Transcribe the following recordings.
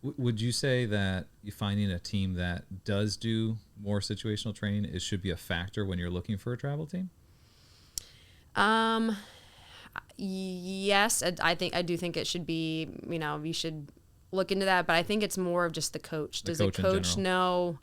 Would you say that you finding a team that does do more situational training should be a factor when you're looking for a travel team? Yes, I do think it should be, you should look into that, but I think it's more of just the coach. Does the coach know,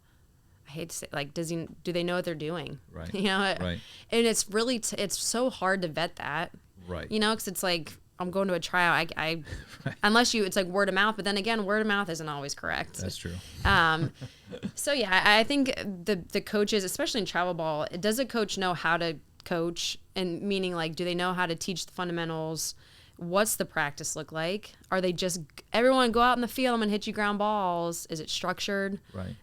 I hate to say, like, do they know what they're doing? Right. Right. And it's really, it's so hard to vet that. Right. Because it's like, I'm going to a tryout. I Right. Unless it's like word of mouth, but then again, word of mouth isn't always correct. That's true. So yeah, I think the coaches, especially in travel ball, does a coach know how to coach? And meaning, like, do they know how to teach the fundamentals? What's the practice look like? Are they just, everyone go out in the field, I'm going to hit you ground balls? Is it structured? Right.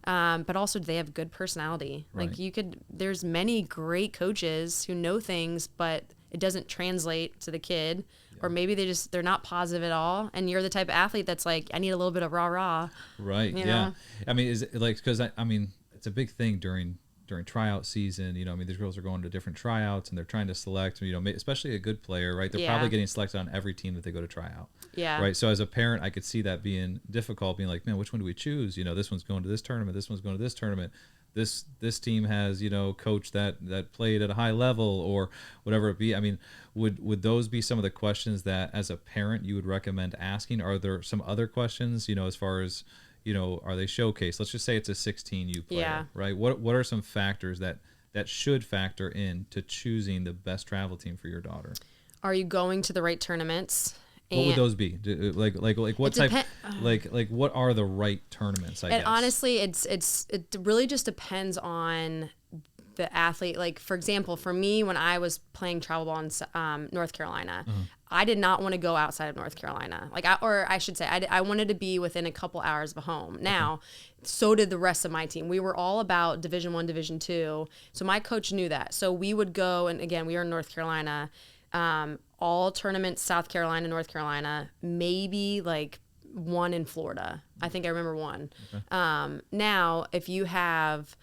But also, do they have good personality? Right. Like, there's many great coaches who know things, but it doesn't translate to the kid. Yeah. Or maybe they're not positive at all. And you're the type of athlete that's like, I need a little bit of rah-rah. Right. You yeah. know? I mean, is it like, because I mean, it's a big thing during tryout season. I mean, these girls are going to different tryouts and they're trying to select, especially a good player, right? They're probably getting selected on every team that they go to try out. Yeah. Right. So as a parent, I could see that being difficult, being like, man, which one do we choose? This one's going to this tournament. This one's going to this tournament. This team has, coach that played at a high level or whatever it be. I mean, would those be some of the questions that as a parent you would recommend asking? Are there some other questions, as far as, are they showcased? Let's just say it's a 16U player, right? What are some factors that should factor in to choosing the best travel team for your daughter? Are you going to the right tournaments? What would those be? Like what type? Like what are the right tournaments? I guess. Honestly, it really just depends on the athlete. Like, for example, for me, when I was playing travel ball in North Carolina, I did not want to go outside of North Carolina. I should say, I wanted to be within a couple hours of home. Now, so did the rest of my team. We were all about Division I, Division II. So my coach knew that. So we would go, and again, we were in North Carolina. All tournaments, South Carolina, North Carolina, maybe like one in Florida. I think I remember one. Okay. Now, if you have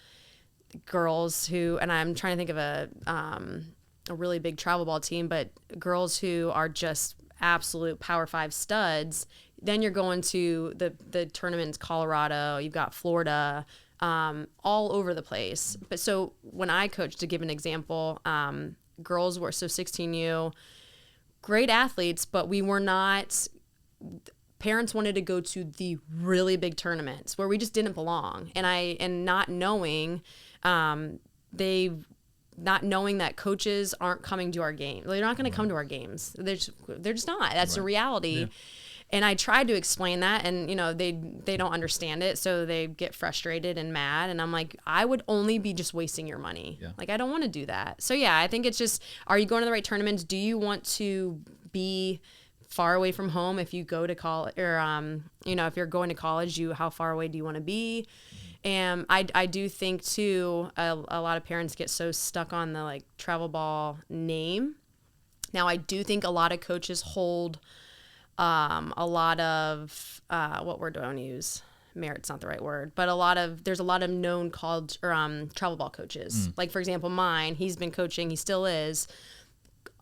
girls who, and I'm trying to think of a really big travel ball team, but girls who are just absolute Power 5 studs, then you're going to the tournaments, Colorado, you've got Florida, all over the place. But so when I coached, to give an example, girls were, so 16U, great athletes, but we were not, parents wanted to go to the really big tournaments where we just didn't belong. And not knowing, not knowing that coaches aren't coming to our game. They're not going to come to our games. They're just not. That's the reality. Yeah. And I tried to explain that, and they don't understand it, so they get frustrated and mad. And I'm like, I would only be just wasting your money. Yeah. Like, I don't want to do that. So yeah, I think it's just, are you going to the right tournaments? Do you want to be far away from home if you go to college, or if you're going to college, how far away do you want to be? And I do think too, a lot of parents get so stuck on the like travel ball name. Now, I do think a lot of coaches hold a lot of what word do I want to use? Merit's not the right word, but there's a lot of known college or travel ball coaches. Like, for example, mine, he's been coaching, he still is.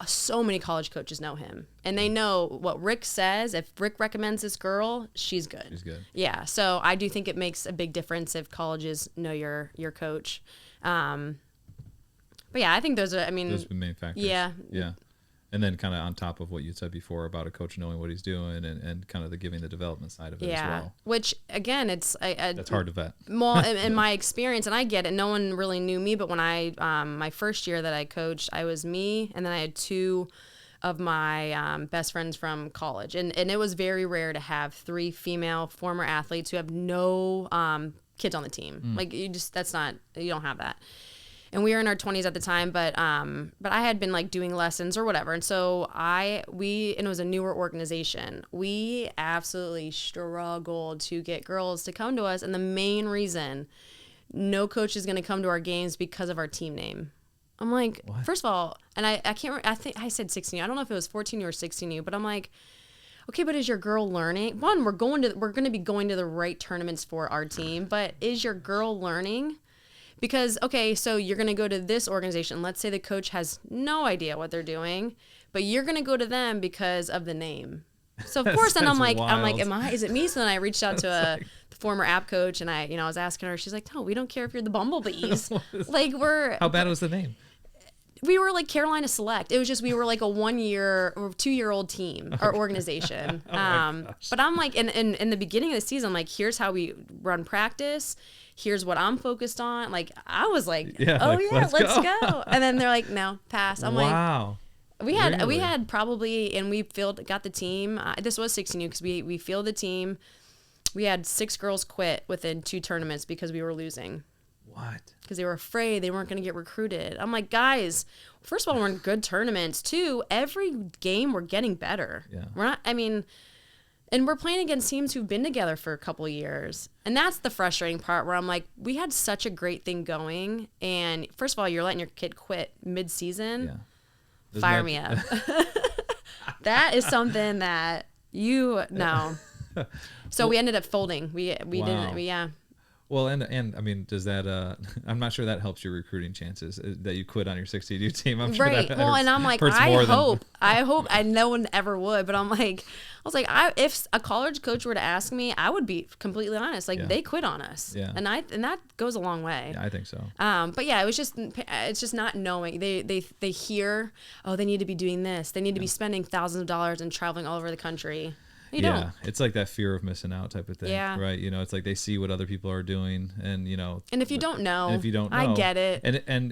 So many college coaches know him, and they know what Rick says. If Rick recommends this girl, she's good. She's good. Yeah. So I do think it makes a big difference if colleges know your coach. But yeah, I think those are the main factors. Yeah. Yeah. And then kind of on top of what you said before about a coach knowing what he's doing and kind of the giving the development side of it as well. Which, again, it's... That's hard to vet. Well, in my experience, and I get it, no one really knew me, but when my first year that I coached, I was me, and then I had two of my best friends from college. And it was very rare to have three female former athletes who have no kids on the team. Like, you don't have that. And we were in our 20s at the time, but I had been like doing lessons or whatever. And so and it was a newer organization. We absolutely struggled to get girls to come to us. And the main reason no coach is going to come to our games because of our team name. I'm like, what? First of all, and I can't remember, I think I said 16U. I don't know if it was 14U or 16U, but I'm like, okay, but is your girl learning? One, we're going to be going to the right tournaments for our team, but is your girl learning? Because, okay, so you're going to go to this organization. Let's say the coach has no idea what they're doing, but you're going to go to them because of the name. So of course, then I'm like, wild. is it me? So then I reached out to the former app coach, and I was asking her. She's like, no, we don't care if you're the bumblebees. Like How bad was the name? we were like Carolina Select. It was just, we were like a 1 year or 2 year old team or organization. But I'm like, in the beginning of the season, I'm like, here's how we run practice. Here's what I'm focused on. Like, I was like, let's go. And then they're like, no, pass. I'm like, wow. we had probably, and we got the team. This was 16U because we fielded the team. We had 6 girls quit within 2 tournaments because we were losing. What? Because they were afraid they weren't going to get recruited. I'm like, guys, first of all, we're in good tournaments. 2, every game we're getting better. Yeah. We're not, I mean, and we're playing against teams who've been together for a couple of years. And that's the frustrating part where I'm like, we had such a great thing going. And first of all, you're letting your kid quit mid-season. Yeah. Fire me up. That is something that no. So we ended up folding. We didn't. Yeah. Well, and I mean, does that? I'm not sure that helps your recruiting chances that you quit on your 60U team. I'm sure right. That well, and I'm like, I hope, and no one ever would. But I'm like, if a college coach were to ask me, I would be completely honest. Like they quit on us. Yeah. And that goes a long way. Yeah, I think so. But yeah, it's just not knowing. They hear, oh, they need to be doing this. They need to be spending thousands of dollars and traveling all over the country. You don't. It's like that fear of missing out type of thing, right? You know, it's like they see what other people are doing, and and if you don't know, I get it. And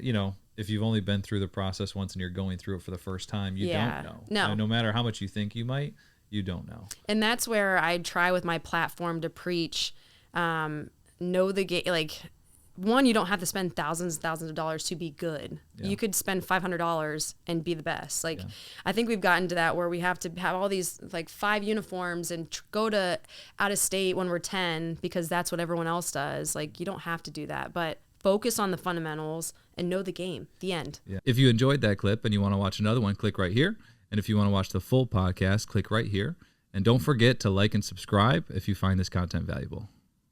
if you've only been through the process once and you're going through it for the first time, you don't know. No matter how much you think you might, you don't know. And that's where I try with my platform to preach, know the game. Like, one, you don't have to spend thousands of dollars to be good. Yeah. You could spend $500 and be the best. Like, I think we've gotten to that where we have to have all these like 5 uniforms and go to out of state when we're 10 because that's what everyone else does. Like, you don't have to do that, but focus on the fundamentals and know the game. The end. Yeah. If you enjoyed that clip and you want to watch another one, click right here. And if you want to watch the full podcast, click right here. And don't forget to like and subscribe if you find this content valuable.